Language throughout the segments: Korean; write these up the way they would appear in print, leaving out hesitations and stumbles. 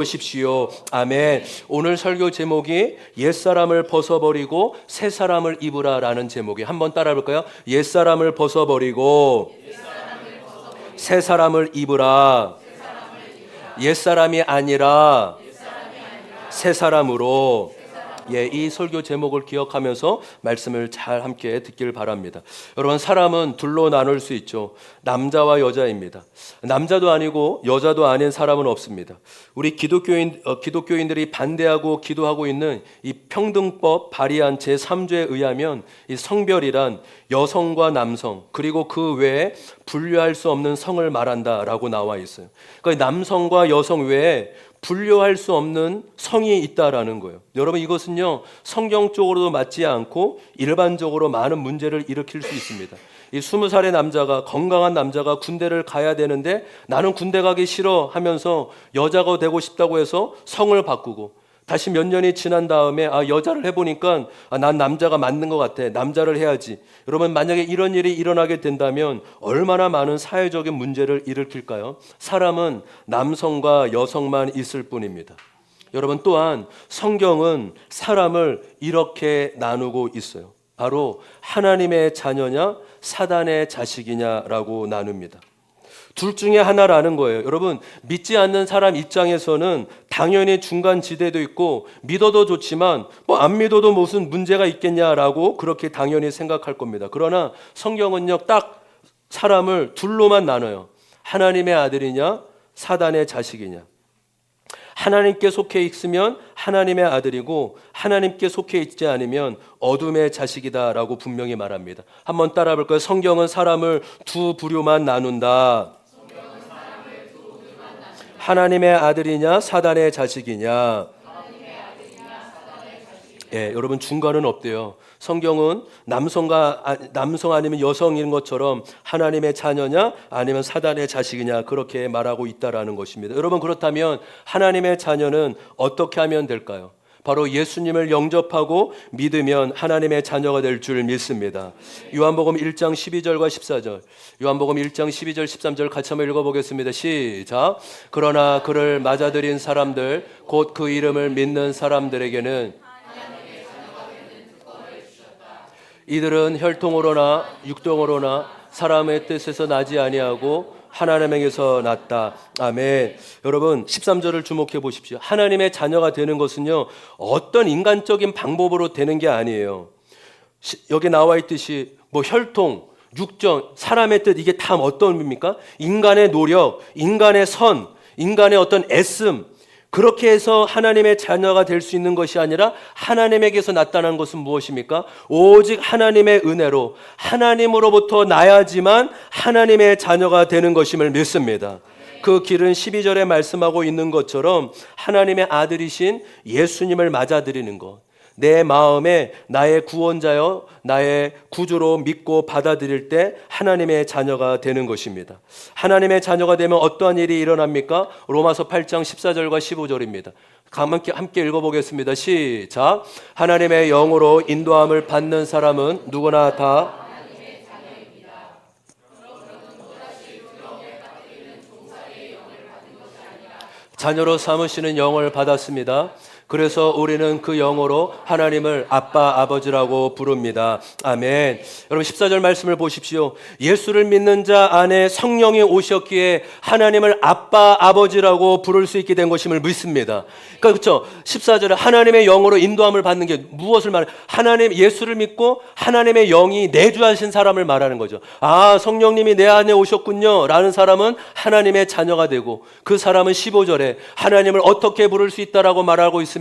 보십시오. 아멘. 오늘 설교 제목이 옛사람을 벗어버리고 새사람을 입으라라는 제목이 한번 따라 볼까요? 옛사람을 벗어버리고 새사람을 입으라. 옛사람이 아니라 새사람으로. 이 설교 제목을 기억하면서 말씀을 잘 함께 듣길 바랍니다. 여러분, 사람은 둘로 나눌 수 있죠. 남자와 여자입니다. 남자도 아니고 여자도 아닌 사람은 없습니다. 우리 기독교인들이 반대하고 기도하고 있는 이 평등법 발의한 제3조에 의하면 이 성별이란 여성과 남성 그리고 그 외에 분류할 수 없는 성을 말한다라고 나와 있어요. 그러니까 남성과 여성 외에 분류할 수 없는 성이 있다라는 거예요. 여러분, 이것은요 성경적으로도 맞지 않고 일반적으로 많은 문제를 일으킬 수 있습니다. 이 20살의 남자가, 건강한 남자가 군대를 가야 되는데 나는 군대 가기 싫어 하면서 여자가 되고 싶다고 해서 성을 바꾸고, 다시 몇 년이 지난 다음에 여자를 해보니까 난 남자가 맞는 것 같아, 남자를 해야지. 여러분, 만약에 이런 일이 일어나게 된다면 얼마나 많은 사회적인 문제를 일으킬까요? 사람은 남성과 여성만 있을 뿐입니다. 여러분, 또한 성경은 사람을 이렇게 나누고 있어요. 바로 하나님의 자녀냐 사단의 자식이냐라고 나눕니다. 둘 중에 하나라는 거예요. 여러분, 믿지 않는 사람 입장에서는 당연히 중간 지대도 있고 믿어도 좋지만 안 믿어도 무슨 문제가 있겠냐라고 그렇게 당연히 생각할 겁니다. 그러나 성경은요 딱 사람을 둘로만 나눠요. 하나님의 아들이냐 사단의 자식이냐. 하나님께 속해 있으면 하나님의 아들이고 하나님께 속해 있지 않으면 어둠의 자식이다라고 분명히 말합니다. 한번 따라 볼까요? 성경은 사람을 두 부류만 나눈다. 하나님의 아들이냐 사단의 자식이냐. 여러분, 중간은 없대요. 성경은 남성 아니면 여성인 것처럼 하나님의 자녀냐 아니면 사단의 자식이냐 그렇게 말하고 있다라는 것입니다. 여러분, 그렇다면 하나님의 자녀는 어떻게 하면 될까요? 바로 예수님을 영접하고 믿으면 하나님의 자녀가 될 줄 믿습니다. 요한복음 1장 12절과 14절, 요한복음 1장 12절 13절 같이 한번 읽어보겠습니다. 시작. 그러나 그를 맞아들인 사람들 곧 그 이름을 믿는 사람들에게는 이들은 혈통으로나 육동으로나 사람의 뜻에서 나지 아니하고 하나님에게서 났다. 아멘. 여러분, 13절을 주목해 보십시오. 하나님의 자녀가 되는 것은요 어떤 인간적인 방법으로 되는 게 아니에요. 여기 나와 있듯이 혈통, 육정, 사람의 뜻, 이게 다 어떤 의미입니까? 인간의 노력, 인간의 선, 인간의 어떤 애씀, 그렇게 해서 하나님의 자녀가 될 수 있는 것이 아니라 하나님에게서 나타난 것은 무엇입니까? 오직 하나님의 은혜로 하나님으로부터 나야지만 하나님의 자녀가 되는 것임을 믿습니다. 그 길은 12절에 말씀하고 있는 것처럼 하나님의 아들이신 예수님을 맞아들이는 것, 내 마음에 나의 구원자여 나의 구주로 믿고 받아들일 때 하나님의 자녀가 되는 것입니다. 하나님의 자녀가 되면 어떠한 일이 일어납니까? 로마서 8장 14절과 15절입니다. 함께 읽어보겠습니다. 시작. 하나님의 영으로 인도함을 받는 사람은 누구나 다 자녀로 삼으시는 영을 받았습니다. 그래서 우리는 그 영어로 하나님을 아빠, 아버지라고 부릅니다. 아멘. 여러분, 14절 말씀을 보십시오. 예수를 믿는 자 안에 성령이 오셨기에 하나님을 아빠, 아버지라고 부를 수 있게 된 것임을 믿습니다. 그러니까 그렇죠. 14절에 하나님의 영으로 인도함을 받는 게 무엇을 말해요? 하나님, 예수를 믿고 하나님의 영이 내주하신 사람을 말하는 거죠. 성령님이 내 안에 오셨군요 라는 사람은 하나님의 자녀가 되고, 그 사람은 15절에 하나님을 어떻게 부를 수 있다라고 말하고 있습니다.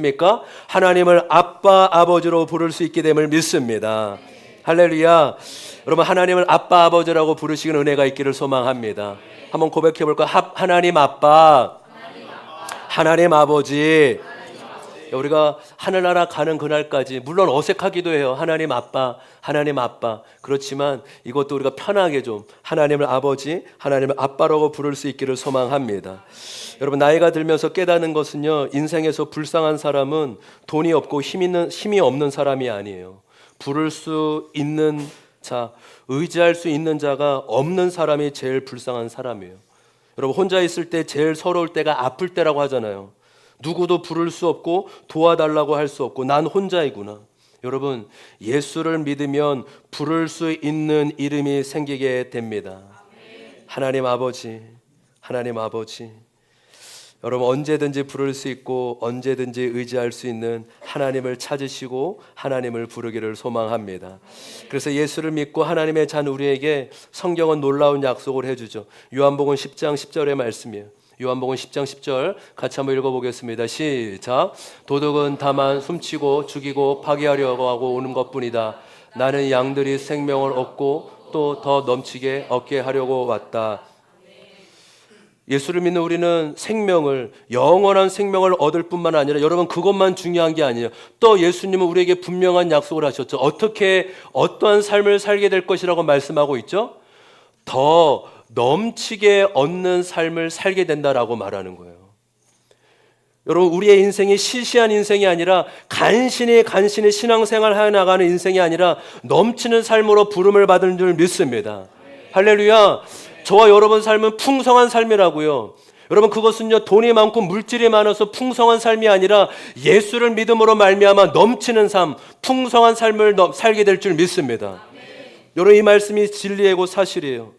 하나님을 아빠, 아버지로 부를 수 있게 됨을 믿습니다. 할렐루야. 여러분, 하나님을 아빠, 아버지라고 부르시는 은혜가 있기를 소망합니다. 한번 고백해 볼까요? 하나님 아빠, 하나님 아버지. 우리가 하늘나라 가는 그날까지 물론 어색하기도 해요. 하나님 아빠, 하나님 아빠. 그렇지만 이것도 우리가 편하게 좀 하나님을 아버지, 하나님을 아빠라고 부를 수 있기를 소망합니다. 여러분, 나이가 들면서 깨닫는 것은요, 인생에서 불쌍한 사람은 돈이 없고 힘이 없는 사람이 아니에요. 부를 수 있는 자, 의지할 수 있는 자가 없는 사람이 제일 불쌍한 사람이에요. 여러분, 혼자 있을 때 제일 서러울 때가 아플 때라고 하잖아요. 누구도 부를 수 없고 도와달라고 할 수 없고 난 혼자이구나. 여러분, 예수를 믿으면 부를 수 있는 이름이 생기게 됩니다. 하나님 아버지, 하나님 아버지. 여러분, 언제든지 부를 수 있고 언제든지 의지할 수 있는 하나님을 찾으시고 하나님을 부르기를 소망합니다. 그래서 예수를 믿고 하나님의 잔 우리에게 성경은 놀라운 약속을 해주죠. 요한복음 10장 10절의 말씀이에요. 요한복음 10장 10절 같이 한번 읽어보겠습니다. 시작. 도둑은 다만 숨치고 죽이고 파괴하려고 하고 오는 것뿐이다. 나는 양들이 생명을 얻고 또 더 넘치게 얻게 하려고 왔다. 예수를 믿는 우리는 생명을, 영원한 생명을 얻을 뿐만 아니라, 여러분, 그것만 중요한 게 아니에요. 또 예수님은 우리에게 분명한 약속을 하셨죠. 어떻게 어떠한 삶을 살게 될 것이라고 말씀하고 있죠. 더 넘치게 얻는 삶을 살게 된다라고 말하는 거예요. 여러분, 우리의 인생이 시시한 인생이 아니라 간신히 신앙생활 해나가는 인생이 아니라 넘치는 삶으로 부름을 받은 줄 믿습니다. 할렐루야. 저와 여러분 삶은 풍성한 삶이라고요. 여러분, 그것은요, 돈이 많고 물질이 많아서 풍성한 삶이 아니라 예수를 믿음으로 말미암아 넘치는 삶, 풍성한 삶을 살게 될 줄 믿습니다. 여러분, 이 말씀이 진리이고 사실이에요.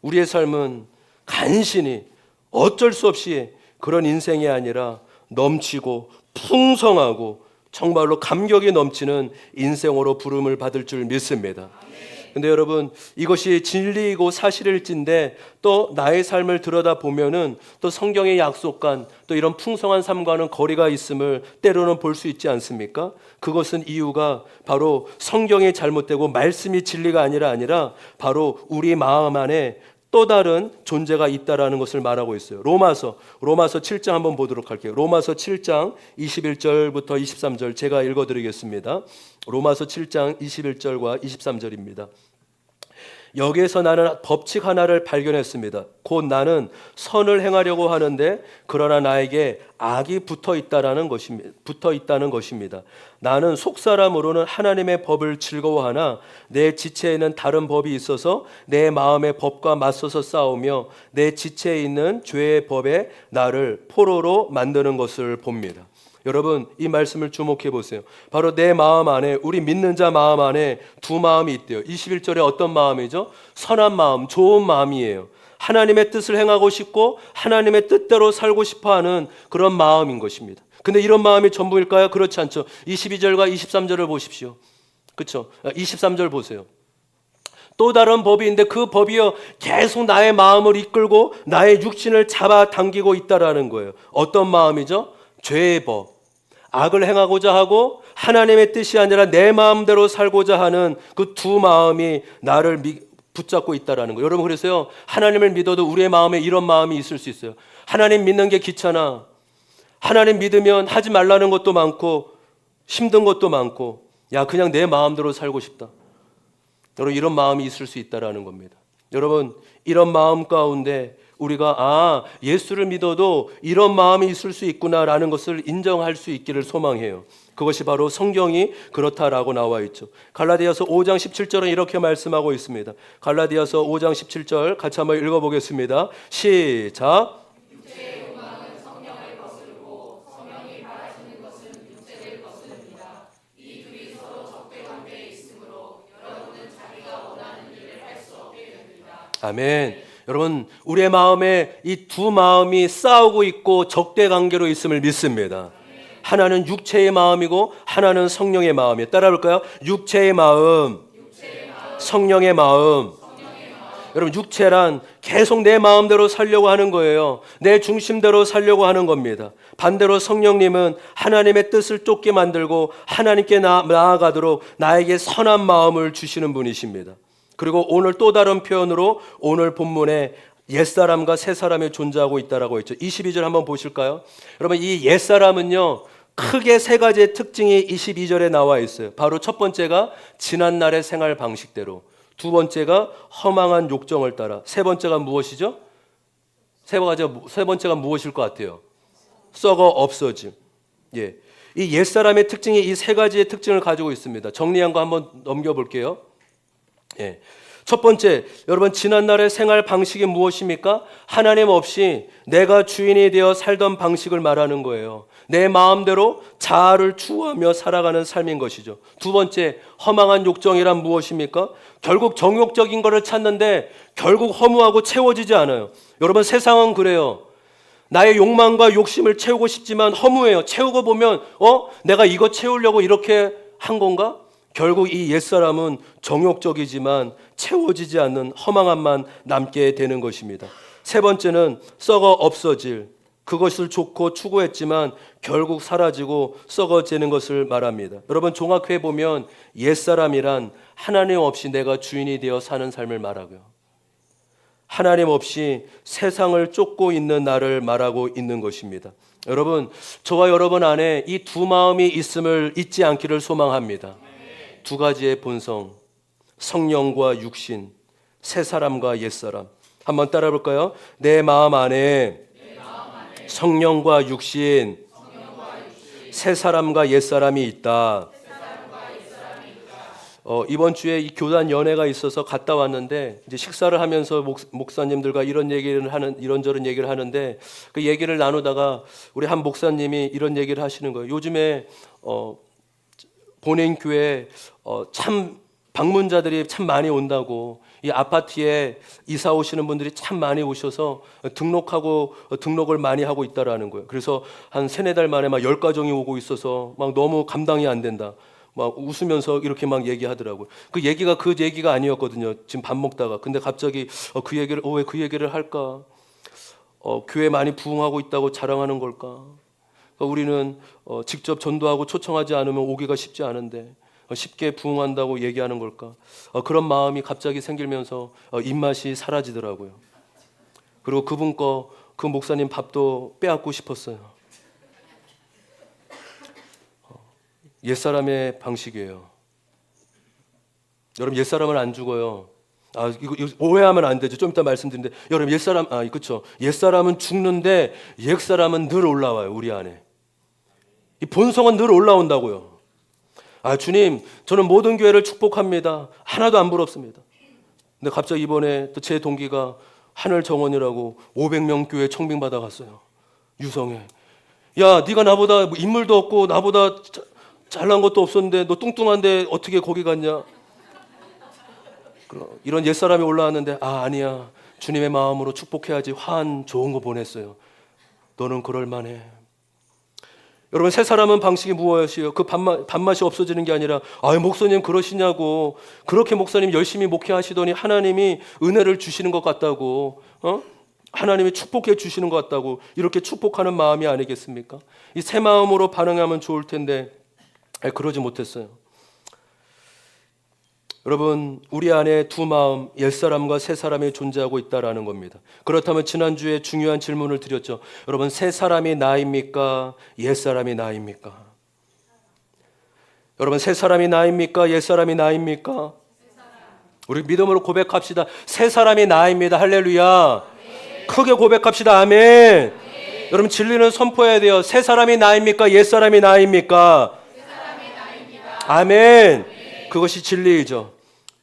우리의 삶은 간신히 어쩔 수 없이 그런 인생이 아니라 넘치고 풍성하고 정말로 감격이 넘치는 인생으로 부름을 받을 줄 믿습니다. 근데 여러분, 이것이 진리이고 사실일진데 또 나의 삶을 들여다보면은 또 성경의 약속관, 또 이런 풍성한 삶과는 거리가 있음을 때로는 볼 수 있지 않습니까? 그것은 이유가 바로 성경이 잘못되고 말씀이 진리가 아니라 바로 우리 마음 안에 또 다른 존재가 있다라는 것을 말하고 있어요. 로마서 7장 한번 보도록 할게요. 로마서 7장 21절부터 23절 제가 읽어드리겠습니다. 로마서 7장 21절과 23절입니다. 여기에서 나는 법칙 하나를 발견했습니다. 곧 나는 선을 행하려고 하는데 그러나 나에게 악이 붙어 있다는 것입니다. 나는 속사람으로는 하나님의 법을 즐거워하나 내 지체에는 다른 법이 있어서 내 마음의 법과 맞서서 싸우며 내 지체에 있는 죄의 법에 나를 포로로 만드는 것을 봅니다. 여러분, 이 말씀을 주목해 보세요. 바로 내 마음 안에, 우리 믿는 자 마음 안에 두 마음이 있대요. 21절에 어떤 마음이죠? 선한 마음, 좋은 마음이에요. 하나님의 뜻을 행하고 싶고 하나님의 뜻대로 살고 싶어하는 그런 마음인 것입니다. 근데 이런 마음이 전부일까요? 그렇지 않죠. 22절과 23절을 보십시오. 그렇죠? 23절 보세요. 또 다른 법이 있는데 그 법이요, 계속 나의 마음을 이끌고 나의 육신을 잡아당기고 있다라는 거예요. 어떤 마음이죠? 죄의 법. 악을 행하고자 하고 하나님의 뜻이 아니라 내 마음대로 살고자 하는 그 두 마음이 나를 붙잡고 있다라는 거예요. 여러분, 그래서요, 하나님을 믿어도 우리의 마음에 이런 마음이 있을 수 있어요. 하나님 믿는 게 귀찮아. 하나님 믿으면 하지 말라는 것도 많고 힘든 것도 많고, 야, 그냥 내 마음대로 살고 싶다. 여러분, 이런 마음이 있을 수 있다라는 겁니다. 여러분, 이런 마음 가운데 우리가 예수를 믿어도 이런 마음이 있을 수 있구나라는 것을 인정할 수 있기를 소망해요. 그것이 바로 성경이 그렇다라고 나와 있죠. 갈라디아서 5장 17절은 이렇게 말씀하고 있습니다. 갈라디아서 5장 17절 같이 한번 읽어보겠습니다. 시작. 육체의 욕망은 성령을 거스르고 성령이 바라시는 것은 육체를 거스릅니다. 이 둘이 서로 적대 관계에 있으므로 여러분은 자기가 원하는 일을 할 수 없게 됩니다. 아멘. 여러분, 우리의 마음에 이 두 마음이 싸우고 있고 적대 관계로 있음을 믿습니다. 하나는 육체의 마음이고 하나는 성령의 마음이에요. 따라볼까요? 육체의 마음, 성령의 마음. 여러분, 육체란 계속 내 마음대로 살려고 하는 거예요. 내 중심대로 살려고 하는 겁니다. 반대로 성령님은 하나님의 뜻을 쫓게 만들고 하나님께 나아가도록 나에게 선한 마음을 주시는 분이십니다. 그리고 오늘 또 다른 표현으로 오늘 본문에 옛사람과 새사람이 존재하고 있다라고 했죠. 22절 한번 보실까요? 여러분, 이 옛사람은요, 크게 세 가지의 특징이 22절에 나와 있어요. 바로 첫 번째가 지난날의 생활 방식대로, 두 번째가 허망한 욕정을 따라, 세 번째가 무엇이죠? 세 번째가 무엇일 것 같아요? 썩어 없어짐. 예. 이 옛사람의 특징이 이 세 가지의 특징을 가지고 있습니다. 정리한 거 한번 넘겨볼게요. 예. 첫 번째, 여러분 지난날의 생활 방식이 무엇입니까? 하나님 없이 내가 주인이 되어 살던 방식을 말하는 거예요. 내 마음대로 자아를 추구하며 살아가는 삶인 것이죠. 두 번째, 허망한 욕정이란 무엇입니까? 결국 정욕적인 것을 찾는데 결국 허무하고 채워지지 않아요. 여러분 세상은 그래요. 나의 욕망과 욕심을 채우고 싶지만 허무해요. 채우고 보면 내가 이거 채우려고 이렇게 한 건가? 결국 이 옛사람은 정욕적이지만 채워지지 않는 허망함만 남게 되는 것입니다. 세 번째는 썩어 없어질, 그것을 좋고 추구했지만 결국 사라지고 썩어지는 것을 말합니다. 여러분 종합해 보면 옛사람이란 하나님 없이 내가 주인이 되어 사는 삶을 말하고요, 하나님 없이 세상을 쫓고 있는 나를 말하고 있는 것입니다. 여러분, 저와 여러분 안에 이 두 마음이 있음을 잊지 않기를 소망합니다. 두 가지의 본성, 성령과 육신, 새 사람과 옛 사람. 한번 따라 볼까요? 내 마음 안에 성령과 육신, 새 사람과 옛 사람이 있다. 이번 주에 이 교단 연회가 있어서 갔다 왔는데 이제 식사를 하면서 목사님들과 이런저런 얘기를 하는데 그 얘기를 나누다가 우리 한 목사님이 이런 얘기를 하시는 거예요. 요즘에 본인 교회에 참 방문자들이 참 많이 온다고, 이 아파트에 이사 오시는 분들이 참 많이 오셔서 등록을 많이 하고 있다라는 거예요. 그래서 한 3-4달 만에 막 10가정이 오고 있어서 막 너무 감당이 안 된다. 막 웃으면서 이렇게 막 얘기하더라고요. 그 얘기가 아니었거든요. 지금 밥 먹다가. 근데 갑자기 왜 그 얘기를 할까? 교회 많이 부흥하고 있다고 자랑하는 걸까? 그러니까 우리는 직접 전도하고 초청하지 않으면 오기가 쉽지 않은데 쉽게 부흥한다고 얘기하는 걸까? 그런 마음이 갑자기 생기면서 입맛이 사라지더라고요. 그리고 그 목사님 밥도 빼앗고 싶었어요. 옛사람의 방식이에요. 여러분 옛사람은 안 죽어요. 이거 오해하면 안 되죠. 좀 이따 말씀드리는데 여러분 그렇죠. 옛사람은 죽는데 옛사람은 늘 올라와요. 우리 안에. 이 본성은 늘 올라온다고요. 주님, 저는 모든 교회를 축복합니다. 하나도 안 부럽습니다. 근데 갑자기 이번에 또 제 동기가 하늘정원이라고 500명 교회 청빙받아 갔어요. 유성에. 야, 네가 나보다 인물도 없고 나보다 잘난 것도 없었는데 너 뚱뚱한데 어떻게 거기 갔냐? 이런 옛사람이 올라왔는데 아니야. 주님의 마음으로 축복해야지. 화한 좋은 거 보냈어요. 너는 그럴 만해. 여러분 새 사람은 방식이 무엇이에요? 그 밥맛이 없어지는 게 아니라 목사님 그러시냐고, 그렇게 목사님 열심히 목회하시더니 하나님이 은혜를 주시는 것 같다고, 하나님이 축복해 주시는 것 같다고, 이렇게 축복하는 마음이 아니겠습니까? 이 새 마음으로 반응하면 좋을 텐데 그러지 못했어요. 여러분 우리 안에 두 마음, 옛사람과 새사람이 존재하고 있다라는 겁니다. 그렇다면 지난주에 중요한 질문을 드렸죠. 여러분 새사람이 나입니까? 옛사람이 나입니까? 여러분 새사람이 나입니까? 옛사람이 나입니까? 우리 믿음으로 고백합시다. 새사람이 나입니다. 할렐루야. 크게 고백합시다. 아멘. 여러분 진리는 선포해야 돼요. 새사람이 나입니까? 옛사람이 나입니까? 아멘. 그것이 진리이죠.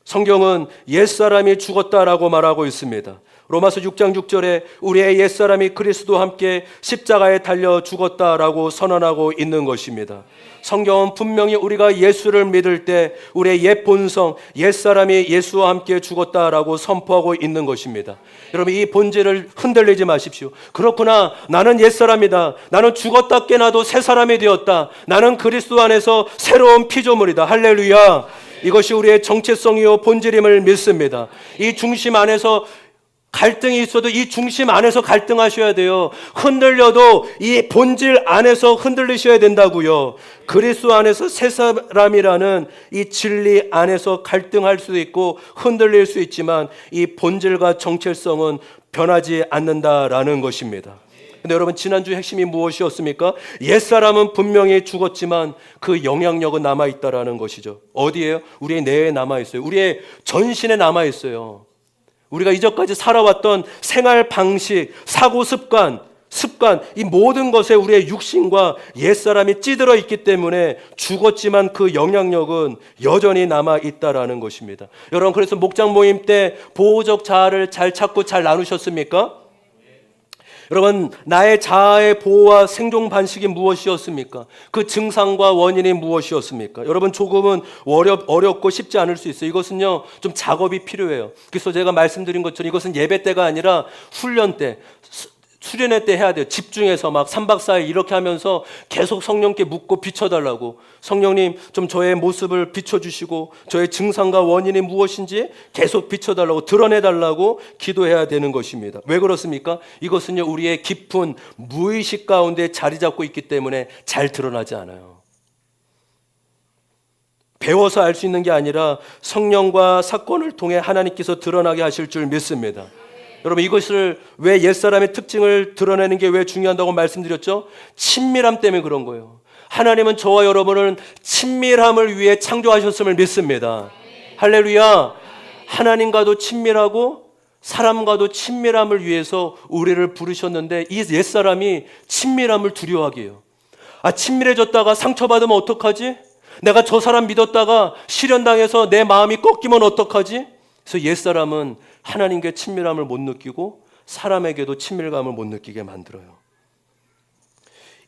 성경은 옛사람이 죽었다라고 말하고 있습니다. 로마서 6장 6절에 우리의 옛사람이 그리스도와 함께 십자가에 달려 죽었다라고 선언하고 있는 것입니다. 성경은 분명히 우리가 예수를 믿을 때 우리의 옛 본성, 옛사람이 예수와 함께 죽었다라고 선포하고 있는 것입니다. 여러분 이 본질을 흔들리지 마십시오. 그렇구나, 나는 옛사람이다. 나는 죽었다 깨나도 새 사람이 되었다. 나는 그리스도 안에서 새로운 피조물이다. 할렐루야. 이것이 우리의 정체성이요 본질임을 믿습니다. 이 중심 안에서 갈등이 있어도 이 중심 안에서 갈등하셔야 돼요. 흔들려도 이 본질 안에서 흔들리셔야 된다고요. 그리스도 안에서 새 사람이라는 이 진리 안에서 갈등할 수도 있고 흔들릴 수 있지만 이 본질과 정체성은 변하지 않는다라는 것입니다. 근데 여러분 지난주 핵심이 무엇이었습니까? 옛사람은 분명히 죽었지만 그 영향력은 남아있다라는 것이죠. 어디에요? 우리의 뇌에 남아있어요. 우리의 전신에 남아있어요. 우리가 이전까지 살아왔던 생활 방식, 사고 습관, 습관, 이 모든 것에 우리의 육신과 옛사람이 찌들어 있기 때문에 죽었지만 그 영향력은 여전히 남아 있다라는 것입니다. 여러분, 그래서 목장 모임 때 보호적 자아를 잘 찾고 잘 나누셨습니까? 여러분, 나의 자아의 보호와 생존 반식이 무엇이었습니까? 그 증상과 원인이 무엇이었습니까? 여러분, 조금은 어렵고 쉽지 않을 수 있어요. 이것은요, 좀 작업이 필요해요. 그래서 제가 말씀드린 것처럼 이것은 예배 때가 아니라 훈련 때, 수련회 때 해야 돼요. 집중해서 막 3박 4일 이렇게 하면서 계속 성령께 묻고 비춰달라고. 성령님, 좀 저의 모습을 비춰주시고 저의 증상과 원인이 무엇인지 계속 비춰달라고, 드러내달라고 기도해야 되는 것입니다. 왜 그렇습니까? 이것은요, 우리의 깊은 무의식 가운데 자리 잡고 있기 때문에 잘 드러나지 않아요. 배워서 알 수 있는 게 아니라 성령과 사건을 통해 하나님께서 드러나게 하실 줄 믿습니다. 여러분, 이것을 왜 옛사람의 특징을 드러내는 게 왜 중요하다고 말씀드렸죠? 친밀함 때문에 그런 거예요. 하나님은 저와 여러분을 친밀함을 위해 창조하셨음을 믿습니다. 할렐루야. 하나님과도 친밀하고 사람과도 친밀함을 위해서 우리를 부르셨는데 이 옛사람이 친밀함을 두려워하게 해요. 친밀해졌다가 상처받으면 어떡하지? 내가 저 사람 믿었다가 실현당해서 내 마음이 꺾이면 어떡하지? 그래서 옛사람은 하나님께 친밀함을 못 느끼고 사람에게도 친밀감을 못 느끼게 만들어요.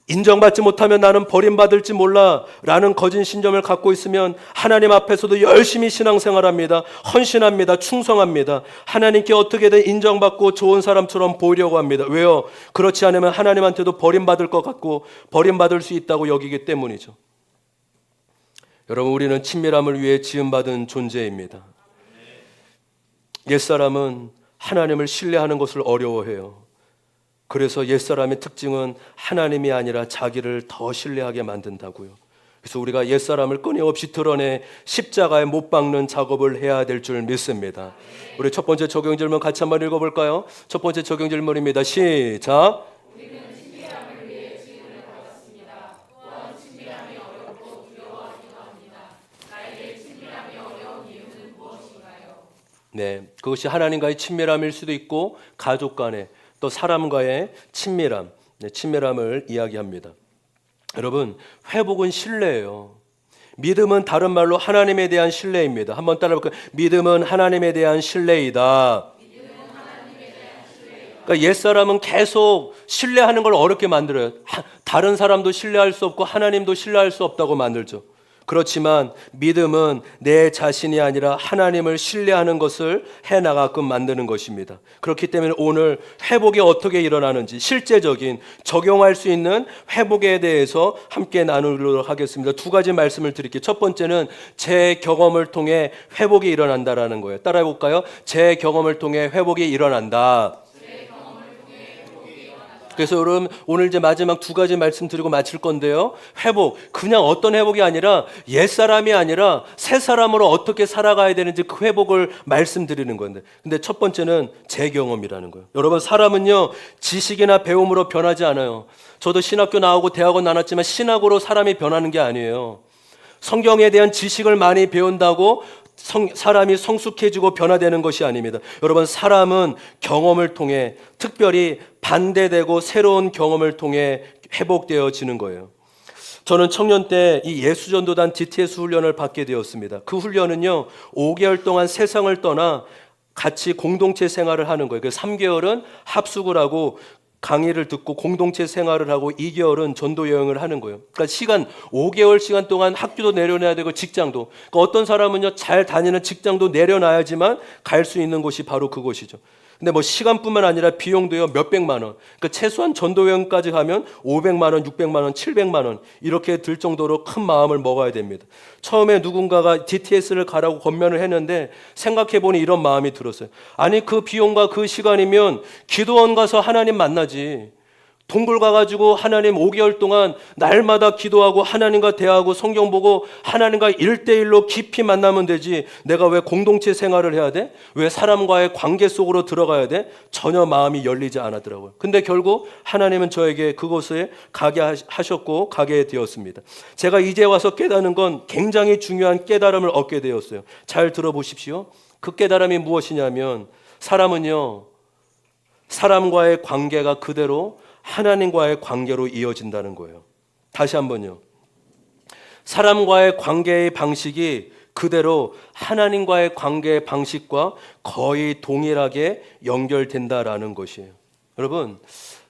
인정받지 못하면 나는 버림받을지 몰라 라는 거짓 신념을 갖고 있으면 하나님 앞에서도 열심히 신앙생활합니다. 헌신합니다. 충성합니다. 하나님께 어떻게든 인정받고 좋은 사람처럼 보이려고 합니다. 왜요? 그렇지 않으면 하나님한테도 버림받을 것 같고 버림받을 수 있다고 여기기 때문이죠. 여러분, 우리는 친밀함을 위해 지음받은 존재입니다. 옛사람은 하나님을 신뢰하는 것을 어려워해요. 그래서 옛사람의 특징은 하나님이 아니라 자기를 더 신뢰하게 만든다고요. 그래서 우리가 옛사람을 끊임없이 드러내 십자가에 못 박는 작업을 해야 될 줄 믿습니다. 우리 첫 번째 적용 질문 같이 한번 읽어볼까요? 첫 번째 적용 질문입니다. 시작. 네, 그것이 하나님과의 친밀함일 수도 있고 가족 간의 또 사람과의 친밀함, 친밀함을 이야기합니다. 여러분, 회복은 신뢰예요. 믿음은 다른 말로 하나님에 대한 신뢰입니다. 한번 따라해볼까요? 믿음은 하나님에 대한 신뢰이다. 그러니까 옛사람은 계속 신뢰하는 걸 어렵게 만들어요. 다른 사람도 신뢰할 수 없고 하나님도 신뢰할 수 없다고 만들죠. 그렇지만 믿음은 내 자신이 아니라 하나님을 신뢰하는 것을 해나가끔 만드는 것입니다. 그렇기 때문에 오늘 회복이 어떻게 일어나는지 실제적인 적용할 수 있는 회복에 대해서 함께 나누도록 하겠습니다. 두 가지 말씀을 드릴게요. 첫 번째는 제 경험을 통해 회복이 일어난다라는 거예요. 따라해 볼까요? 제 경험을 통해 회복이 일어난다. 그래서 여러분, 오늘 이제 마지막 두 가지 말씀드리고 마칠 건데요. 회복, 그냥 어떤 회복이 아니라 옛사람이 아니라 새 사람으로 어떻게 살아가야 되는지 그 회복을 말씀드리는 건데, 근데 첫 번째는 제 경험이라는 거예요. 여러분, 사람은요 지식이나 배움으로 변하지 않아요. 저도 신학교 나오고 대학원 나왔지만 신학으로 사람이 변하는 게 아니에요. 성경에 대한 지식을 많이 배운다고 사람이 성숙해지고 변화되는 것이 아닙니다. 여러분, 사람은 경험을 통해, 특별히 반대되고 새로운 경험을 통해 회복되어지는 거예요. 저는 청년 때 이 예수전도단 DTS 훈련을 받게 되었습니다. 그 훈련은요 5개월 동안 세상을 떠나 같이 공동체 생활을 하는 거예요. 그 3개월은 합숙을 하고 강의를 듣고 공동체 생활을 하고 2개월은 전도 여행을 하는 거예요. 그러니까 5개월 시간 동안 학교도 내려놔야 되고 직장도. 그러니까 어떤 사람은요 잘 다니는 직장도 내려놔야지만 갈 수 있는 곳이 바로 그곳이죠. 근데 뭐 시간뿐만 아니라 비용도요 몇백만 원. 그러니까 최소한 전도 여행까지 가면 500만 원, 600만 원, 700만 원 이렇게 들 정도로 큰 마음을 먹어야 됩니다. 처음에 누군가가 DTS를 가라고 권면을 했는데 생각해보니 이런 마음이 들었어요. 아니, 그 비용과 그 시간이면 기도원 가서 하나님 만나지. 동굴 가가지고 하나님 5개월 동안 날마다 기도하고 하나님과 대화하고 성경 보고 하나님과 1대1로 깊이 만나면 되지. 내가 왜 공동체 생활을 해야 돼? 왜 사람과의 관계 속으로 들어가야 돼? 전혀 마음이 열리지 않았더라고요. 근데 결국 하나님은 저에게 그곳에 가게 하셨고 가게 되었습니다. 제가 이제 와서 깨닫는 건 굉장히 중요한 깨달음을 얻게 되었어요. 잘 들어보십시오. 그 깨달음이 무엇이냐면 사람은요 사람과의 관계가 그대로 하나님과의 관계로 이어진다는 거예요. 다시 한번요. 사람과의 관계의 방식이 그대로 하나님과의 관계의 방식과 거의 동일하게 연결된다라는 것이에요. 여러분,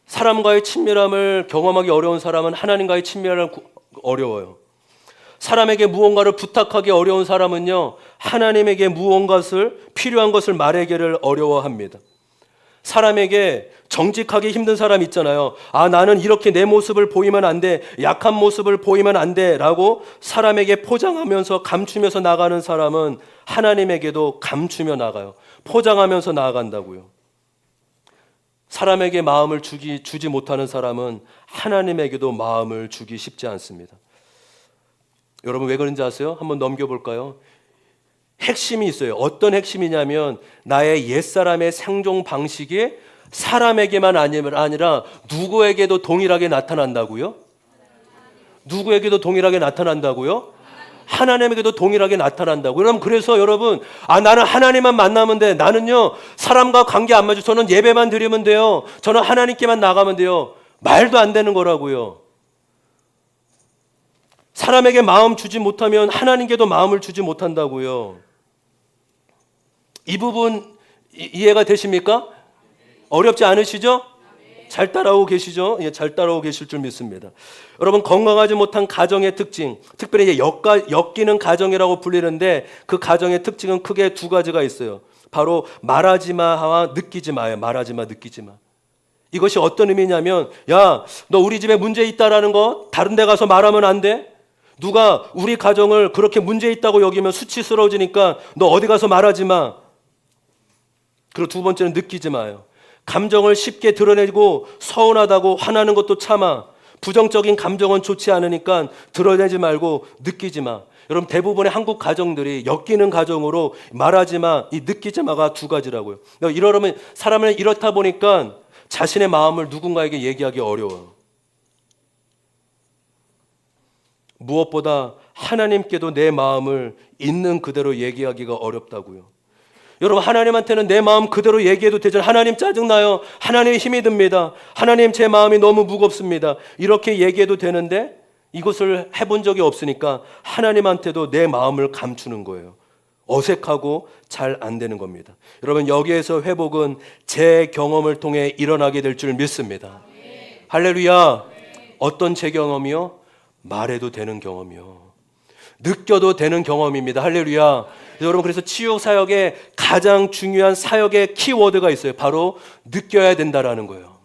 사람과의 친밀함을 경험하기 어려운 사람은 하나님과의 친밀함을 어려워요. 사람에게 무언가를 부탁하기 어려운 사람은요, 하나님에게 무언가를 필요한 것을 말하기를 어려워합니다. 사람에게 정직하기 힘든 사람 있잖아요. 나는 이렇게 내 모습을 보이면 안 돼, 약한 모습을 보이면 안 돼 라고 사람에게 포장하면서 감추면서 나가는 사람은 하나님에게도 감추며 나가요. 포장하면서 나아간다고요. 사람에게 마음을 주지 못하는 사람은 하나님에게도 마음을 주기 쉽지 않습니다. 여러분, 왜 그런지 아세요? 한번 넘겨볼까요? 핵심이 있어요. 어떤 핵심이냐면 나의 옛사람의 생존 방식이 사람에게만 아니라 누구에게도 동일하게 나타난다고요? 누구에게도 동일하게 나타난다고요? 하나님에게도 동일하게 나타난다고. 그럼 그래서 여러분, 나는 하나님만 만나면 돼. 나는요, 사람과 관계 안 맞아. 저는 예배만 드리면 돼요. 저는 하나님께만 나가면 돼요. 말도 안 되는 거라고요. 사람에게 마음 주지 못하면 하나님께도 마음을 주지 못한다고요. 이 부분 이해가 되십니까? 어렵지 않으시죠? 잘 따라오고 계시죠? 잘 따라오고 계실 줄 믿습니다. 여러분, 건강하지 못한 가정의 특징, 특별히 이제 엮이는 가정이라고 불리는데 그 가정의 특징은 크게 두 가지가 있어요. 바로 말하지 마와 느끼지 마예요. 말하지 마, 느끼지 마. 이것이 어떤 의미냐면, 야, 너 우리 집에 문제 있다라는 거 다른 데 가서 말하면 안 돼? 누가 우리 가정을 그렇게 문제 있다고 여기면 수치스러워지니까 너 어디 가서 말하지 마. 그리고 두 번째는 느끼지 마요. 감정을 쉽게 드러내고 서운하다고 화나는 것도 참아. 부정적인 감정은 좋지 않으니까 드러내지 말고 느끼지 마. 여러분, 대부분의 한국 가정들이 엮이는 가정으로 말하지 마, 이 느끼지 마가 두 가지라고요. 이러면 사람은 이렇다 보니까 자신의 마음을 누군가에게 얘기하기 어려워요. 무엇보다 하나님께도 내 마음을 있는 그대로 얘기하기가 어렵다고요. 여러분, 하나님한테는 내 마음 그대로 얘기해도 되잖아요. 하나님 짜증나요. 하나님 힘이 듭니다. 하나님 제 마음이 너무 무겁습니다. 이렇게 얘기해도 되는데 이것을 해본 적이 없으니까 하나님한테도 내 마음을 감추는 거예요. 어색하고 잘 안 되는 겁니다. 여러분, 여기에서 회복은 제 경험을 통해 일어나게 될 줄 믿습니다. 할렐루야. 어떤 제 경험이요? 말해도 되는 경험이요. 느껴도 되는 경험입니다. 할렐루야. 여러분, 그래서 치유 사역의 가장 중요한 사역의 키워드가 있어요. 바로 느껴야 된다라는 거예요.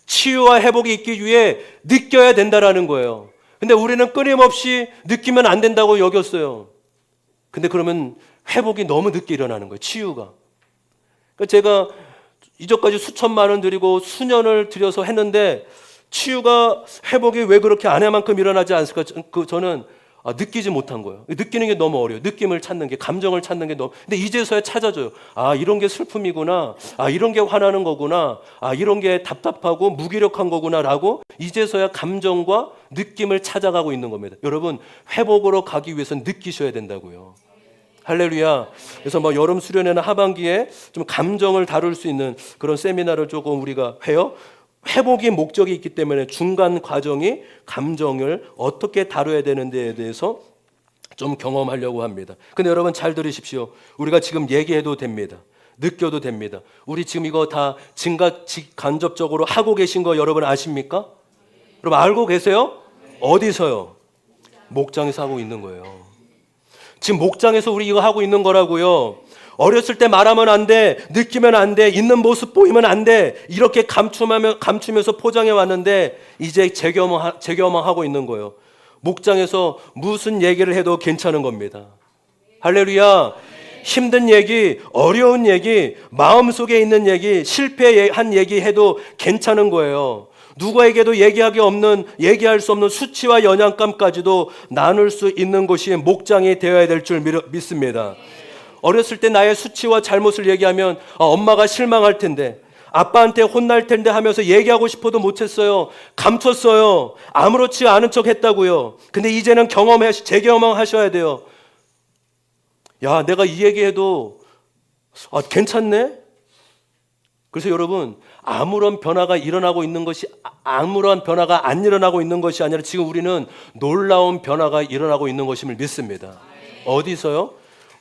치유와 회복이 있기 위해 느껴야 된다라는 거예요. 근데 우리는 끊임없이 느끼면 안 된다고 여겼어요. 근데 그러면 회복이 너무 늦게 일어나는 거예요. 치유가. 그러니까 제가 이전까지 수천만 원 드리고 수년을 들여서 했는데 치유가 회복이 왜 그렇게 아내만큼 일어나지 않을까? 저는 느끼지 못한 거예요. 느끼는 게 너무 어려워요. 느낌을 찾는 게, 감정을 찾는 게 너무. 근데 이제서야 찾아져요. 이런 게 슬픔이구나. 이런 게 화나는 거구나. 이런 게 답답하고 무기력한 거구나라고 이제서야 감정과 느낌을 찾아가고 있는 겁니다. 여러분, 회복으로 가기 위해서는 느끼셔야 된다고요. 할렐루야. 그래서 여름 수련회나 하반기에 좀 감정을 다룰 수 있는 그런 세미나를 조금 우리가 해요. 회복이 목적이 있기 때문에 중간 과정이 감정을 어떻게 다뤄야 되는지에 대해서 좀 경험하려고 합니다. 근데 여러분, 잘 들으십시오. 우리가 지금 얘기해도 됩니다. 느껴도 됩니다. 우리 지금 이거 다 간접적으로 하고 계신 거 여러분 아십니까? 여러분, 알고 계세요? 어디서요? 목장에서 하고 있는 거예요. 지금 목장에서 우리 이거 하고 있는 거라고요. 어렸을 때 말하면 안 돼, 느끼면 안 돼, 있는 모습 보이면 안 돼, 이렇게 감추면서 포장해 왔는데 이제 재경험하고 있는 거예요. 목장에서 무슨 얘기를 해도 괜찮은 겁니다. 할렐루야. 힘든 얘기, 어려운 얘기, 마음속에 있는 얘기, 실패한 얘기 해도 괜찮은 거예요. 누구에게도 얘기할 수 없는 수치와 연약감까지도 나눌 수 있는 것이 목장이 되어야 될 줄 믿습니다. 어렸을 때 나의 수치와 잘못을 얘기하면 엄마가 실망할 텐데, 아빠한테 혼날 텐데 하면서 얘기하고 싶어도 못했어요. 감췄어요. 아무렇지 않은 척 했다고요. 근데 이제는 재경험하셔야 돼요. 야, 내가 이 얘기해도 괜찮네? 그래서 여러분, 아무런 변화가 일어나고 있는 것이 아무런 변화가 안 일어나고 있는 것이 아니라 지금 우리는 놀라운 변화가 일어나고 있는 것임을 믿습니다. 어디서요?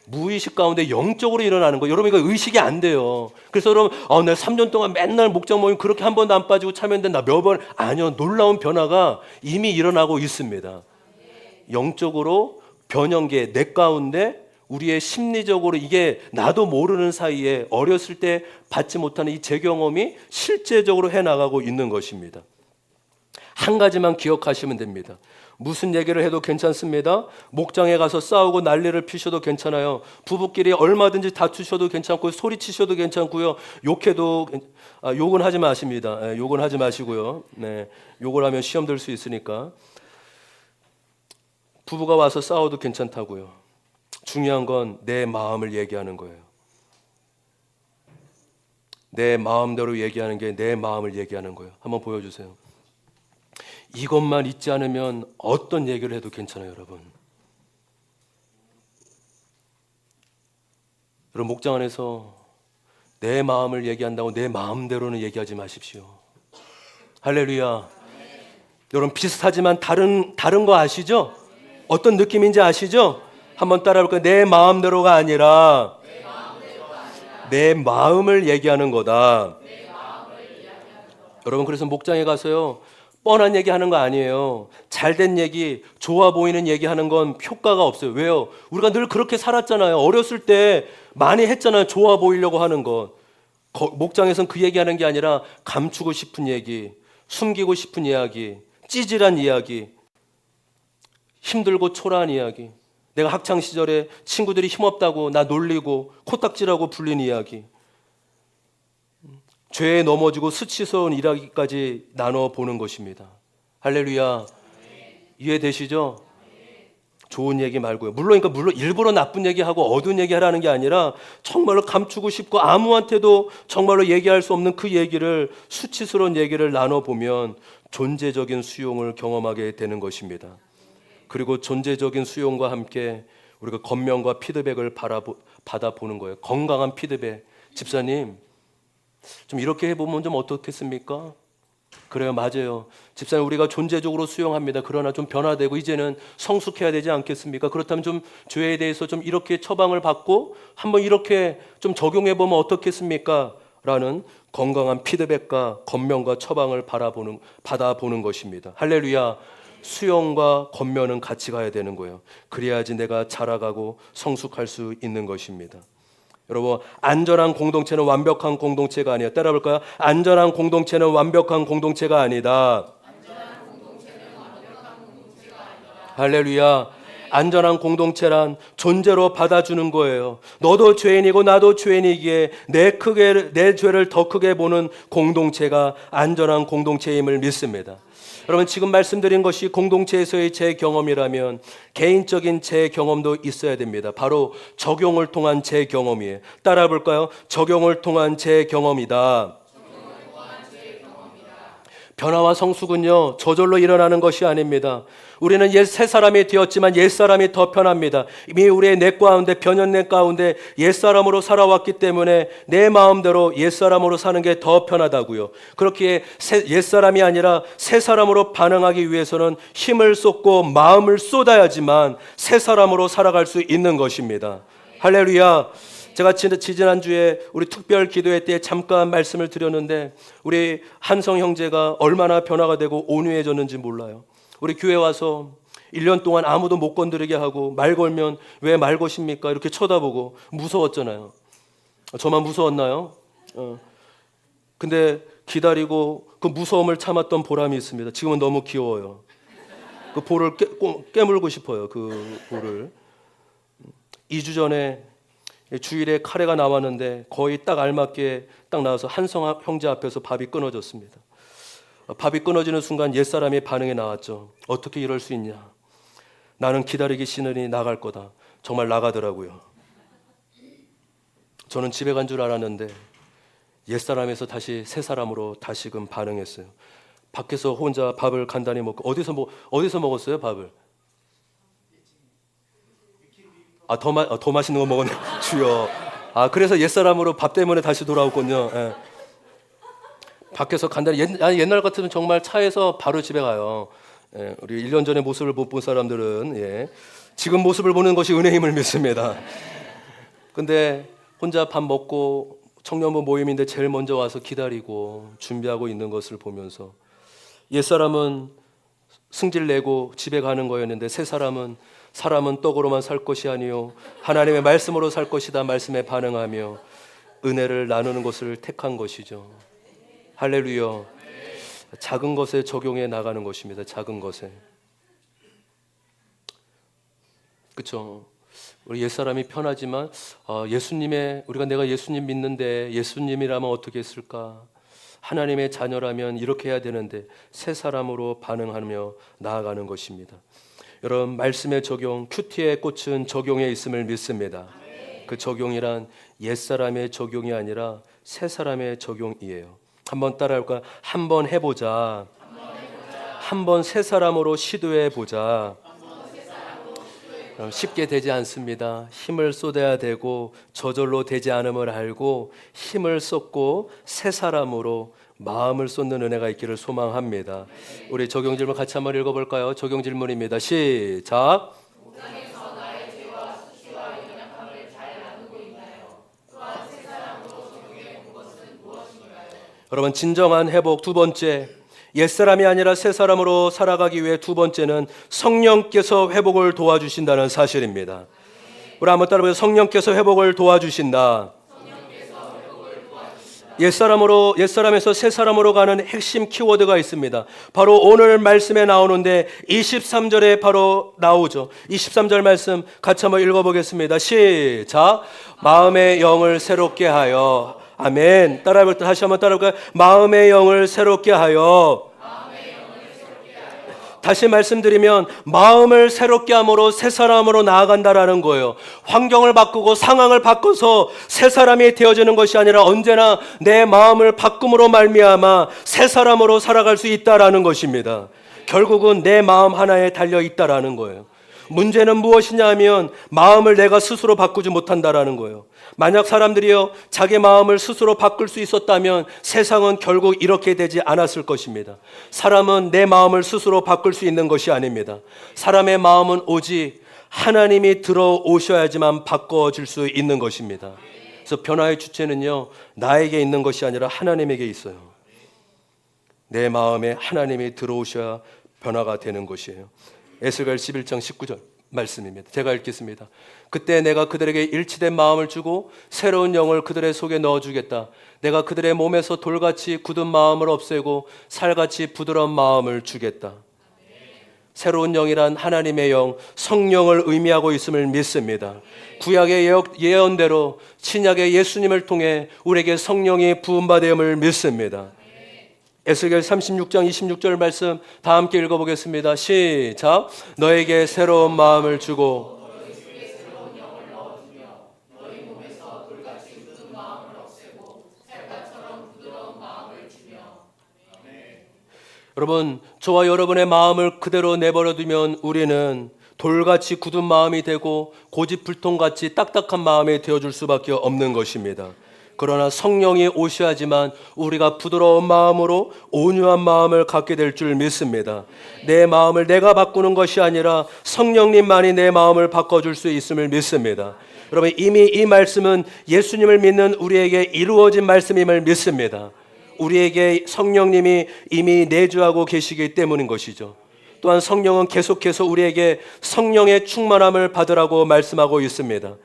무의식 가운데 영적으로 일어나는 거. 여러분, 이거 의식이 안 돼요. 그래서 여러분, 내가 3년 동안 맨날 목장 모임 그렇게 한 번도 안 빠지고 참여했는데 나 몇 번, 아니요. 놀라운 변화가 이미 일어나고 있습니다. 영적으로 변형계 내 가운데 우리의 심리적으로 이게 나도 모르는 사이에 어렸을 때 받지 못하는 이 제 경험이 실제적으로 해나가고 있는 것입니다. 한 가지만 기억하시면 됩니다. 무슨 얘기를 해도 괜찮습니다. 목장에 가서 싸우고 난리를 피셔도 괜찮아요. 부부끼리 얼마든지 다투셔도 괜찮고 소리치셔도 괜찮고요. 욕은 하지 마십니다. 욕은 하지 마시고요. 네, 욕을 하면 시험 들 수 있으니까. 부부가 와서 싸워도 괜찮다고요. 중요한 건 내 마음을 얘기하는 거예요. 내 마음대로 얘기하는 게 내 마음을 얘기하는 거예요. 한번 보여주세요. 이것만 잊지 않으면 어떤 얘기를 해도 괜찮아요, 여러분. 여러분, 목장 안에서 내 마음을 얘기한다고 내 마음대로는 얘기하지 마십시오. 할렐루야. 여러분, 비슷하지만 다른 거 아시죠? 어떤 느낌인지 아시죠? 한번 따라해볼까요? 내 마음대로가 아니라 내 마음을 얘기하는 거다. 여러분, 그래서 목장에 가서요, 뻔한 얘기 하는 거 아니에요. 잘된 얘기, 좋아 보이는 얘기 하는 건 효과가 없어요. 왜요? 우리가 늘 그렇게 살았잖아요. 어렸을 때 많이 했잖아요. 좋아 보이려고 하는 것. 목장에서는 그 얘기하는 게 아니라 감추고 싶은 얘기, 숨기고 싶은 이야기, 찌질한 이야기, 힘들고 초라한 이야기, 내가 학창 시절에 친구들이 힘없다고 나 놀리고 코딱지라고 불린 이야기, 죄에 넘어지고 수치스러운 이야기까지 나눠보는 것입니다. 할렐루야. 이해되시죠? 좋은 얘기 말고요. 물론 일부러 나쁜 얘기하고 어두운 얘기 하라는 게 아니라 정말로 감추고 싶고 아무한테도 정말로 얘기할 수 없는 그 얘기를, 수치스러운 얘기를 나눠보면 존재적인 수용을 경험하게 되는 것입니다. 그리고 존재적인 수용과 함께 우리가 권면과 피드백을 받아보는 거예요. 건강한 피드백. 집사님, 좀 이렇게 해보면 좀 어떻겠습니까? 그래요, 맞아요. 집사님, 우리가 존재적으로 수용합니다. 그러나 좀 변화되고 이제는 성숙해야 되지 않겠습니까? 그렇다면 좀 죄에 대해서 좀 이렇게 처방을 받고 한번 이렇게 좀 적용해보면 어떻겠습니까? 라는 건강한 피드백과 권면과 처방을 받아보는 것입니다. 할렐루야. 수용과 권면은 같이 가야 되는 거예요. 그래야지 내가 자라가고 성숙할 수 있는 것입니다. 여러분, 안전한 공동체는 완벽한 공동체가 아니에요. 따라볼까요? 안전한 공동체는 완벽한 공동체가 아니다. 할렐루야. 안전한 공동체란 존재로 받아주는 거예요. 너도 죄인이고 나도 죄인이기에 내 죄를 더 크게 보는 공동체가 안전한 공동체임을 믿습니다. 여러분, 지금 말씀드린 것이 공동체에서의 제 경험이라면 개인적인 제 경험도 있어야 됩니다. 바로 적용을 통한 제 경험이에요. 따라해 볼까요? 적용을 통한 제 경험이다. 변화와 성숙은요, 저절로 일어나는 것이 아닙니다. 우리는 새 사람이 되었지만 옛 사람이 더 편합니다. 이미 우리의 내 가운데, 변형내 가운데 옛 사람으로 살아왔기 때문에 내 마음대로 옛 사람으로 사는 게 더 편하다고요. 그렇게 옛 사람이 아니라 새 사람으로 반응하기 위해서는 힘을 쏟고 마음을 쏟아야지만 새 사람으로 살아갈 수 있는 것입니다. 할렐루야. 제가 지난주에 우리 특별 기도회 때 잠깐 말씀을 드렸는데 우리 한성 형제가 얼마나 변화가 되고 온유해졌는지 몰라요. 우리 교회 와서 1년 동안 아무도 못 건드리게 하고 말 걸면 왜 말 거십니까? 이렇게 쳐다보고 무서웠잖아요. 저만 무서웠나요? 근데 기다리고 그 무서움을 참았던 보람이 있습니다. 지금은 너무 귀여워요. 그 볼을 깨물고 싶어요. 그 볼을. 2주 전에 주일에 카레가 나왔는데 거의 딱 알맞게 딱 나와서 한성 형제 앞에서 밥이 끊어졌습니다. 밥이 끊어지는 순간 옛사람의 반응이 나왔죠. 어떻게 이럴 수 있냐. 나는 기다리기 싫으니 나갈 거다. 정말 나가더라고요. 저는 집에 간 줄 알았는데 옛사람에서 다시 새사람으로 다시금 반응했어요. 밖에서 혼자 밥을 간단히 먹고 어디서 먹었어요, 밥을? 더 맛있는 거 먹었네. 주여. 그래서 옛사람으로 밥 때문에 다시 돌아왔군요. 예. 밖에서 간단히 옛날 같으면 정말 차에서 바로 집에 가요. 예, 우리 1년 전에 모습을 못 본 사람들은 예, 지금 모습을 보는 것이 은혜의 힘을 믿습니다. 근데 혼자 밥 먹고 청년부 모임인데 제일 먼저 와서 기다리고 준비하고 있는 것을 보면서 옛사람은 승질내고 집에 가는 거였는데 새 사람은 떡으로만 살 것이 아니요 하나님의 말씀으로 살 것이다 말씀에 반응하며 은혜를 나누는 것을 택한 것이죠. 할렐루야. 작은 것에 적용해 나가는 것입니다. 작은 것에. 그렇죠. 우리 옛사람이 편하지만 내가 예수님 믿는데 예수님이라면 어떻게 했을까? 하나님의 자녀라면 이렇게 해야 되는데 새 사람으로 반응하며 나아가는 것입니다. 여러분, 말씀의 적용, 큐티의 꽃은 적용에 있음을 믿습니다. 그 적용이란 옛사람의 적용이 아니라 새 사람의 적용이에요. 한번 따라할까요? 한번 해보자. 한번 새 사람으로 시도해보자. 쉽게 되지 않습니다. 힘을 쏟아야 되고 저절로 되지 않음을 알고 힘을 쏟고 새 사람으로 마음을 쏟는 은혜가 있기를 소망합니다. 우리 적용 질문 같이 한번 읽어볼까요? 적용 질문입니다. 시작. 여러분, 진정한 회복 두 번째, 옛사람이 아니라 새 사람으로 살아가기 위해 두 번째는 성령께서 회복을 도와주신다는 사실입니다. 우리 한번 따라해보세요. 성령께서 회복을 도와주신다. 옛사람에서 새 사람으로 가는 핵심 키워드가 있습니다. 바로 오늘 말씀에 나오는데 23절에 바로 나오죠. 23절 말씀 같이 한번 읽어보겠습니다. 시작. 마음의 영을 새롭게 하여. 아멘. 다시 한번 따라해볼까요? 마음의 영을 새롭게 하여. 다시 말씀드리면 마음을 새롭게 함으로 새 사람으로 나아간다라는 거예요. 환경을 바꾸고 상황을 바꿔서 새 사람이 되어지는 것이 아니라 언제나 내 마음을 바꿈으로 말미암아 새 사람으로 살아갈 수 있다라는 것입니다. 결국은 내 마음 하나에 달려 있다라는 거예요. 문제는 무엇이냐 하면 마음을 내가 스스로 바꾸지 못한다라는 거예요. 만약 사람들이요 자기 마음을 스스로 바꿀 수 있었다면 세상은 결국 이렇게 되지 않았을 것입니다. 사람은 내 마음을 스스로 바꿀 수 있는 것이 아닙니다. 사람의 마음은 오직 하나님이 들어오셔야지만 바꿔질 수 있는 것입니다. 그래서 변화의 주체는요 나에게 있는 것이 아니라 하나님에게 있어요. 내 마음에 하나님이 들어오셔야 변화가 되는 것이에요. 에스겔 11장 19절 말씀입니다. 제가 읽겠습니다. 그때 내가 그들에게 일치된 마음을 주고 새로운 영을 그들의 속에 넣어주겠다. 내가 그들의 몸에서 돌같이 굳은 마음을 없애고 살같이 부드러운 마음을 주겠다. 새로운 영이란 하나님의 영, 성령을 의미하고 있음을 믿습니다. 구약의 예언대로 신약의 예수님을 통해 우리에게 성령이 부음받음을 믿습니다. 에스겔 36장 26절 말씀 다 함께 읽어보겠습니다. 시작. 너에게 새로운 마음을 주고 여러분, 저와 여러분의 마음을 그대로 내버려두면 우리는 돌같이 굳은 마음이 되고 고집불통같이 딱딱한 마음이 되어줄 수밖에 없는 것입니다. 그러나 성령이 오셔야지만 우리가 부드러운 마음으로 온유한 마음을 갖게 될 줄 믿습니다. 내 마음을 내가 바꾸는 것이 아니라 성령님만이 내 마음을 바꿔줄 수 있음을 믿습니다. 여러분, 이미 이 말씀은 예수님을 믿는 우리에게 이루어진 말씀임을 믿습니다. 우리에게 성령님이 이미 내주하고 계시기 때문인 것이죠. 또한 성령은 계속해서 우리에게 성령의 충만함을 받으라고 말씀하고 있습니다.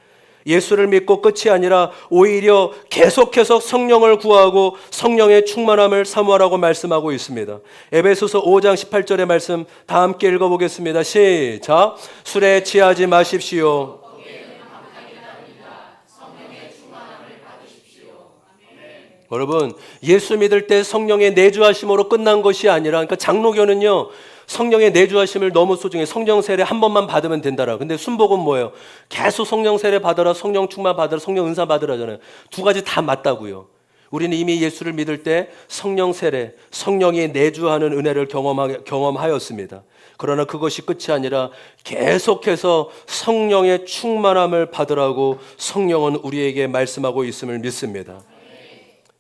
예수를 믿고 끝이 아니라 오히려 계속해서 성령을 구하고 성령의 충만함을 사모하라고 말씀하고 있습니다. 에베소서 5장 18절의 말씀 다 함께 읽어보겠습니다. 시작. 술에 취하지 마십시오. 여러분, 예수 믿을 때 성령의 내주하심으로 끝난 것이 아니라, 그러니까 장로교는요 성령의 내주하심을 너무 소중해. 성령 세례 한 번만 받으면 된다라. 근데 순복은 뭐예요? 계속 성령 세례 받으라, 성령 충만 받으라, 성령 은사 받으라잖아요. 두 가지 다 맞다고요. 우리는 이미 예수를 믿을 때 성령 세례, 성령이 내주하는 은혜를 경험하였습니다. 그러나 그것이 끝이 아니라 계속해서 성령의 충만함을 받으라고 성령은 우리에게 말씀하고 있음을 믿습니다.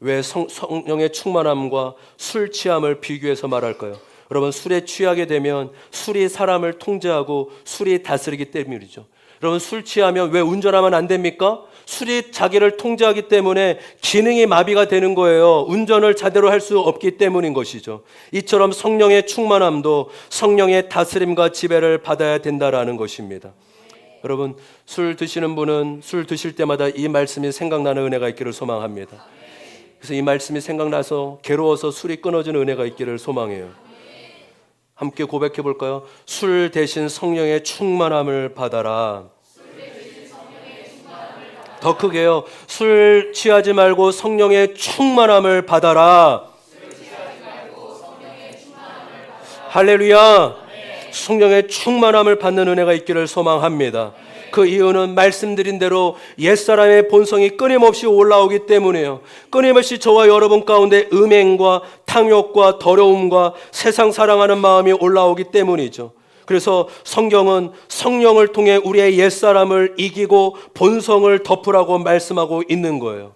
왜 성령의 충만함과 술 취함을 비교해서 말할까요? 여러분, 술에 취하게 되면 술이 사람을 통제하고 술이 다스리기 때문이죠. 여러분, 술 취하면 왜 운전하면 안 됩니까? 술이 자기를 통제하기 때문에 기능이 마비가 되는 거예요. 운전을 제대로 할 수 없기 때문인 것이죠. 이처럼 성령의 충만함도 성령의 다스림과 지배를 받아야 된다라는 것입니다. 여러분, 술 드시는 분은 술 드실 때마다 이 말씀이 생각나는 은혜가 있기를 소망합니다. 그래서 이 말씀이 생각나서 괴로워서 술이 끊어지는 은혜가 있기를 소망해요. 함께 고백해 볼까요? 술 대신 성령의 충만함을 받아라. 더 크게요. 술 취하지 말고 성령의 충만함을 받아라. 할렐루야. 성령의 충만함을 받는 은혜가 있기를 소망합니다. 그 이유는 말씀드린 대로 옛사람의 본성이 끊임없이 올라오기 때문이에요. 끊임없이 저와 여러분 가운데 음행과 탕욕과 더러움과 세상 사랑하는 마음이 올라오기 때문이죠. 그래서 성경은 성령을 통해 우리의 옛사람을 이기고 본성을 덮으라고 말씀하고 있는 거예요.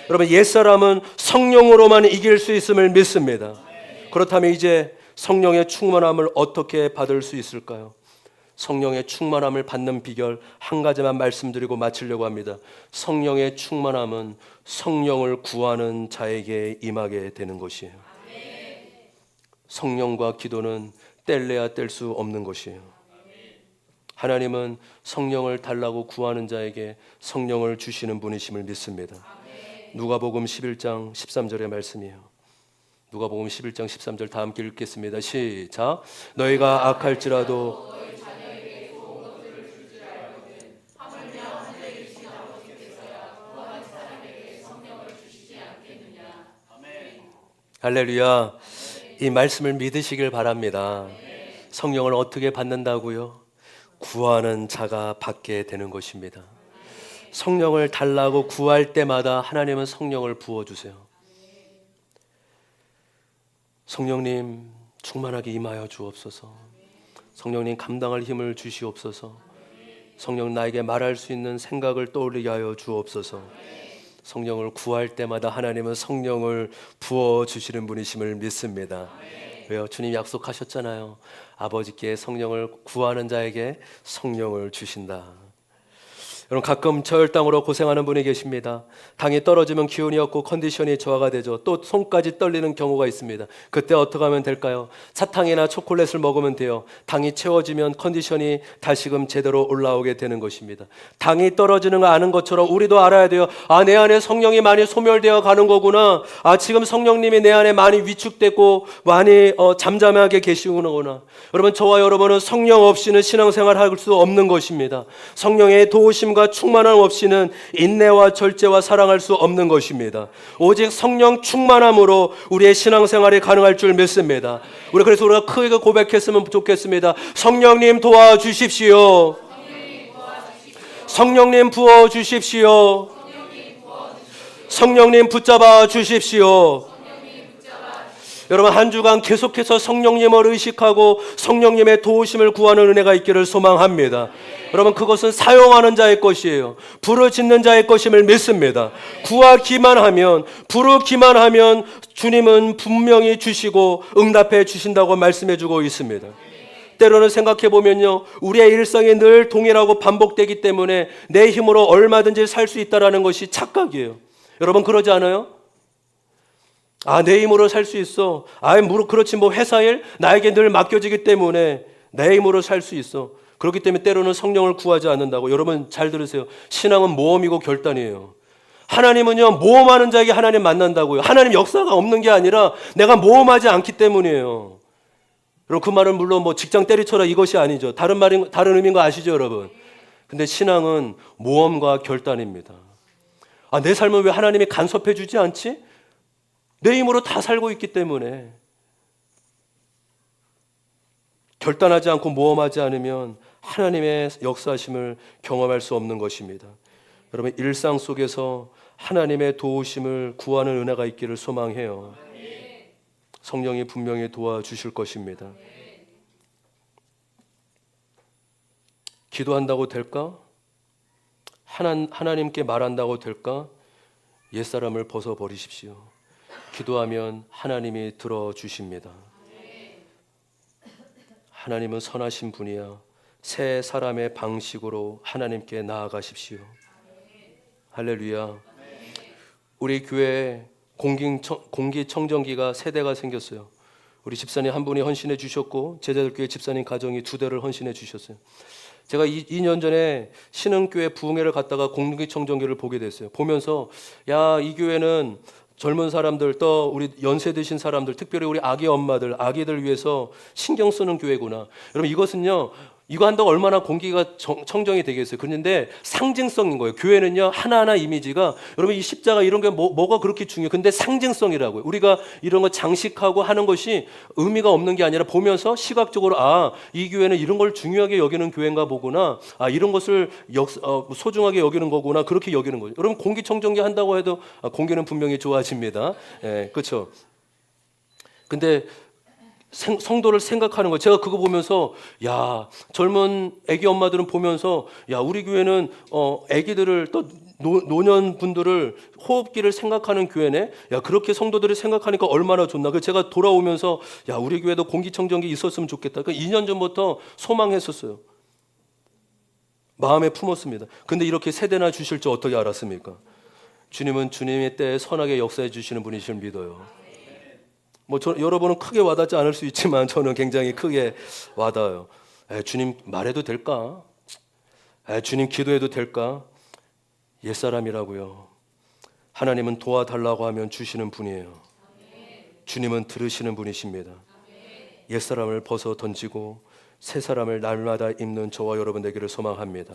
여러분, 옛사람은 성령으로만 이길 수 있음을 믿습니다. 그렇다면 이제 성령의 충만함을 어떻게 받을 수 있을까요? 성령의 충만함을 받는 비결 한 가지만 말씀드리고 마치려고 합니다. 성령의 충만함은 성령을 구하는 자에게 임하게 되는 것이에요. 성령과 기도는 뗄래야 뗄 수 없는 것이에요. 하나님은 성령을 달라고 구하는 자에게 성령을 주시는 분이심을 믿습니다. 누가복음 11장 13절의 말씀이에요. 누가복음 11장 13절 다 함께 읽겠습니다. 시작. 너희가 악할지라도 할렐루야. 이 말씀을 믿으시길 바랍니다. 성령을 어떻게 받는다고요? 구하는 자가 받게 되는 것입니다. 성령을 달라고 구할 때마다 하나님은 성령을 부어주세요. 성령님 충만하게 임하여 주옵소서. 성령님 감당할 힘을 주시옵소서. 성령 나에게 말할 수 있는 생각을 떠올리게 하여 주옵소서. 성령을 구할 때마다 하나님은 성령을 부어주시는 분이심을 믿습니다. 왜요? 주님 약속하셨잖아요. 아버지께 성령을 구하는 자에게 성령을 주신다. 여러분, 가끔 저혈당으로 고생하는 분이 계십니다. 당이 떨어지면 기운이 없고 컨디션이 저하가 되죠. 또 손까지 떨리는 경우가 있습니다. 그때 어떻게 하면 될까요? 사탕이나 초콜릿을 먹으면 돼요. 당이 채워지면 컨디션이 다시금 제대로 올라오게 되는 것입니다. 당이 떨어지는 거 아는 것처럼 우리도 알아야 돼요. 아, 내 안에 성령이 많이 소멸되어 가는 거구나. 아, 지금 성령님이 내 안에 많이 위축되고 많이 잠잠하게 계시구나. 여러분, 저와 여러분은 성령 없이는 신앙생활 할 수 없는 것입니다. 성령의 도우심과 충만함 없이는 인내와 절제와 사랑할 수 없는 것입니다. 오직 성령 충만함으로 우리의 신앙생활이 가능할 줄 믿습니다. 그래서 우리가 크게 고백했으면 좋겠습니다. 성령님 도와주십시오. 성령님 부어주십시오. 성령님 붙잡아 주십시오. 여러분, 한 주간 계속해서 성령님을 의식하고 성령님의 도우심을 구하는 은혜가 있기를 소망합니다. 여러분, 그것은 사용하는 자의 것이에요. 부르짖는 자의 것임을 믿습니다. 구하기만 하면, 부르기만 하면 주님은 분명히 주시고 응답해 주신다고 말씀해 주고 있습니다. 때로는 생각해 보면요, 우리의 일상이 늘 동일하고 반복되기 때문에 내 힘으로 얼마든지 살 수 있다는 것이 착각이에요. 여러분, 그러지 않아요? 아, 내 힘으로 살 수 있어. 그렇지, 회사 일 나에게 늘 맡겨지기 때문에 내 힘으로 살 수 있어. 그렇기 때문에 때로는 성령을 구하지 않는다고. 여러분 잘 들으세요. 신앙은 모험이고 결단이에요. 하나님은요, 모험하는 자에게 하나님 만난다고요. 하나님 역사가 없는 게 아니라 내가 모험하지 않기 때문이에요. 여러분, 그 말은 물론 직장 때리쳐라 이것이 아니죠. 다른 의미인 거 아시죠, 여러분? 근데 신앙은 모험과 결단입니다. 아, 내 삶은 왜 하나님이 간섭해 주지 않지? 내 힘으로 다 살고 있기 때문에. 결단하지 않고 모험하지 않으면 하나님의 역사하심을 경험할 수 없는 것입니다. 여러분, 일상 속에서 하나님의 도우심을 구하는 은혜가 있기를 소망해요. 성령이 분명히 도와주실 것입니다. 기도한다고 될까? 하나님께 말한다고 될까? 옛사람을 벗어버리십시오. 기도하면 하나님이 들어주십니다. 하나님은 선하신 분이야. 새 사람의 방식으로 하나님께 나아가십시오. 할렐루야. 우리 교회에 공기청정기가 3대가 생겼어요. 우리 집사님 한 분이 헌신해 주셨고 제자들교회 집사님 가정이 2대를 헌신해 주셨어요. 제가 2년 전에 신흥교회 부흥회를 갔다가 공기청정기를 보게 됐어요. 보면서 야, 이 교회는 젊은 사람들 또 우리 연세 드신 사람들, 특별히 우리 아기 엄마들, 아기들 위해서 신경 쓰는 교회구나. 여러분, 이것은요, 이거 한다고 얼마나 공기가 청정이 되겠어요. 그런데 상징성인 거예요. 교회는요, 하나하나 이미지가, 여러분, 이 십자가 이런 게 뭐가 그렇게 중요해요. 근데 상징성이라고요. 우리가 이런 거 장식하고 하는 것이 의미가 없는 게 아니라 보면서 시각적으로, 아, 이 교회는 이런 걸 중요하게 여기는 교회인가 보구나. 아, 이런 것을 소중하게 여기는 거구나. 그렇게 여기는 거죠. 여러분, 공기청정기 한다고 해도 공기는 분명히 좋아집니다. 예, 그렇죠. 근데 성도를 생각하는 거예요. 제가 그거 보면서 야, 젊은 애기 엄마들은 보면서 야, 우리 교회는 애기들을 또 노년분들을 호흡기를 생각하는 교회네. 야, 그렇게 성도들이 생각하니까 얼마나 좋나. 그래서 제가 돌아오면서 야, 우리 교회도 공기청정기 있었으면 좋겠다. 그 2년 전부터 소망했었어요. 마음에 품었습니다. 근데 이렇게 3대나 주실 줄 어떻게 알았습니까? 주님은 주님의 때에 선하게 역사해 주시는 분이실 믿어요. 여러분은 크게 와닿지 않을 수 있지만 저는 굉장히 크게 와닿아요. 주님 말해도 될까? 주님 기도해도 될까? 옛사람이라고요. 하나님은 도와달라고 하면 주시는 분이에요. 주님은 들으시는 분이십니다. 옛사람을 벗어 던지고 새 사람을 날마다 입는 저와 여러분 되기를 소망합니다.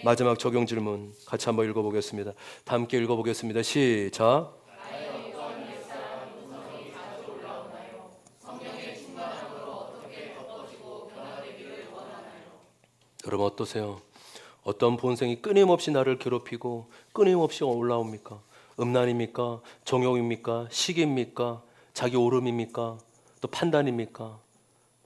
마지막 적용 질문 같이 한번 읽어보겠습니다. 다 함께 읽어보겠습니다. 시작. 여러분 어떠세요? 어떤 본성이 끊임없이 나를 괴롭히고 끊임없이 올라옵니까? 음란입니까? 정욕입니까? 시기입니까? 자기 오름입니까? 또 판단입니까?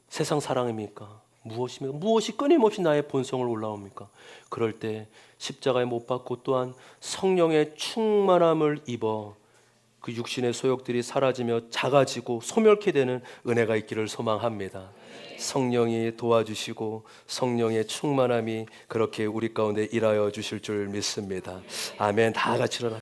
세상 사랑입니까? 무엇입니까? 무엇이 끊임없이 나의 본성을 올라옵니까? 그럴 때 십자가에 못 박고 또한 성령의 충만함을 입어 그 육신의 소욕들이 사라지며 작아지고 소멸케 되는 은혜가 있기를 소망합니다. 성령이 도와주시고 성령의 충만함이 그렇게 우리 가운데 일하여 주실 줄 믿습니다. 아멘. 다 같이 일어나